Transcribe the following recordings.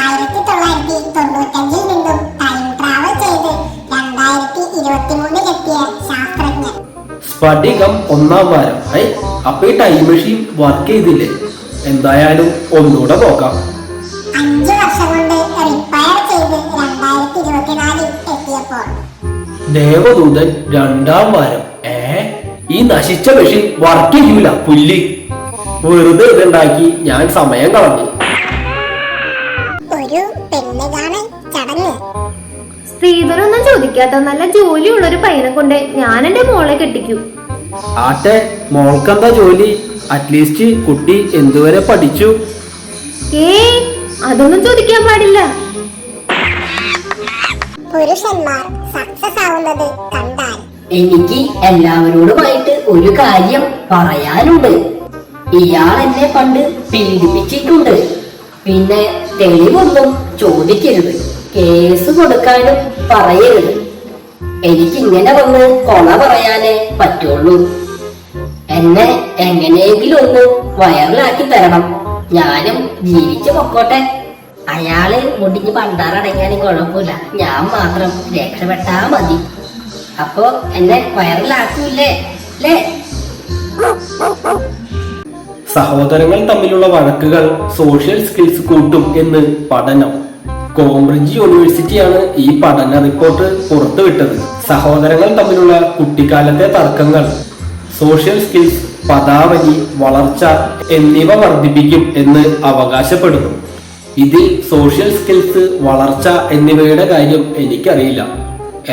1995 നിന്നും time travel ചെയ്ത് 2023 എത്തിയ ശാസ്ത്രജ്ഞൻ. സ്ഫടികം ഒന്നാം വാരം. അപ്പൊ ഈ ടൈം മെഷീൻ വർക്ക് ചെയ്തില്ലേ? എന്തായാലും ഒന്നുകൂടെ നോക്കാം. 5 വർഷം കൊണ്ട് റിപ്പയർ ചെയ്ത് 2024 എത്തിയപ്പോൾ ദേവദൂതൻ രണ്ടാം വാരം. ഈ നശിച്ച മെഷീൻ വർക്ക് ചെയ്യൂല പുല്ല്. വെറുതെ ഇതുണ്ടാക്കി ഞാൻ സമയം കളഞ്ഞു. ഒരു പെണ്ണ് കാണൽ ചടങ്ങ്. സ്ത്രീധനൊന്നും ചോദിക്കാത്ത നല്ല ജോലിയുള്ളൊരു പയ്യനെ കൊണ്ട് ഞാൻ എന്റെ മോളെ കെട്ടിക്കും. ആട്ടെ, മോൾക്കെന്താ ജോലി? അറ്റ്ലീസ്റ്റ് കുട്ടി എന്തുവരെ പഠിച്ചു? അതൊന്നും ചോദിക്കാൻ പാടില്ല. പുരുഷന്മാർ സക്സസ് ആവുന്നത് കണ്ടാൽ എനിക്ക് എല്ലാവരോടുമായിട്ട് ഒരു കാര്യം പറയാനുണ്ട്. ഇയാൾ എന്നെ പണ്ട് പീഡിപ്പിച്ചിട്ടുണ്ട്. പിന്നെ തെളിവൊന്നും ചോദിക്കരുത്, കേസ് കൊടുക്കാനും പറയരുത്. എനിക്കിങ്ങനെ വന്ന് കൊണ പറയാനേ പറ്റുള്ളൂ. എന്നെ എങ്ങനെയെങ്കിലും ഒന്ന് വൈറലാക്കി തരണം, ഞാനും ജീവിച്ചു പൊക്കോട്ടെ. അയാള് മുടിഞ്ഞ് പണ്ടാറടങ്ങിയാലും കുഴപ്പമില്ല, ഞാൻ മാത്രം രക്ഷപ്പെട്ടാ മതി. അപ്പൊ എന്നെ വൈറലാക്കൂല്ലേ അല്ലേ? സഹോദരങ്ങൾ തമ്മിലുള്ള വഴക്കുകൾ സോഷ്യൽ സ്കിൽസ് കൂട്ടും എന്ന് പഠനം. കേംബ്രിഡ്ജ് യൂണിവേഴ്സിറ്റിയാണ് ഈ പഠന റിപ്പോർട്ട് പുറത്തുവിട്ടത്. സഹോദരങ്ങൾ തമ്മിലുള്ള കുട്ടിക്കാലത്തെ തർക്കങ്ങൾ സോഷ്യൽ സ്കിൽസ്, പദാവലി, വളർച്ച എന്നിവ വർദ്ധിപ്പിക്കും എന്ന് അവകാശപ്പെടുന്നു. ഇതിൽ സോഷ്യൽ സ്കിൽസ്, വളർച്ച എന്നിവയുടെ കാര്യം എനിക്കറിയില്ല.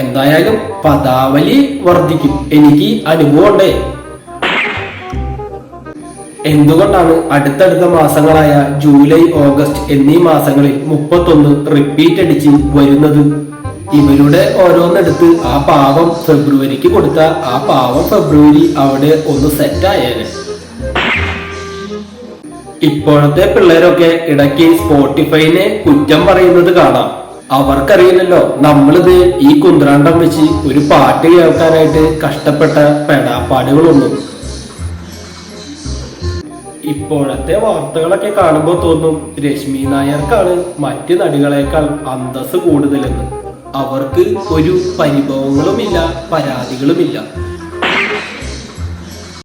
എന്തായാലും പദാവലി വർദ്ധിക്കും. എനിക്ക് അനുഭവമുണ്ടേ. എന്തുകൊണ്ടാണ് അടുത്തടുത്ത മാസങ്ങളായ ജൂലൈ, ഓഗസ്റ്റ് എന്നീ മാസങ്ങളിൽ 31 റിപ്പീറ്റ് അടിച്ച് വരുന്നത്? ഇവരുടെ ഓരോന്നെടുത്ത് ആ പാവം ഫെബ്രുവരിക്ക് കൊടുത്ത ആ പാവം ഫെബ്രുവരി അവിടെ ഒന്ന് സെറ്റായേനെ. ഇപ്പോഴത്തെ പിള്ളേരൊക്കെ ഇടയ്ക്ക് സ്പോട്ടിഫൈനെ കുറ്റം പറയുന്നത് കാണാം. അവർക്കറിയില്ലല്ലോ നമ്മളിത് ഈ കുന്ത്രാണ്ടം വെച്ച് ഒരു പാട്ട് കേൾക്കാനായിട്ട് കഷ്ടപ്പെട്ട പെടാപ്പാടുകളൊന്നും. ഇപ്പോഴത്തെ വാർത്തകളൊക്കെ കാണുമ്പോൾ തോന്നും രശ്മി നായർക്കാണ് മറ്റ് നടികളെക്കാൾ അന്തസ് കൂടുതലെന്ന്. അവർക്ക് ഒരു പരിഭവങ്ങളുമില്ല, പരാതികളുമില്ല.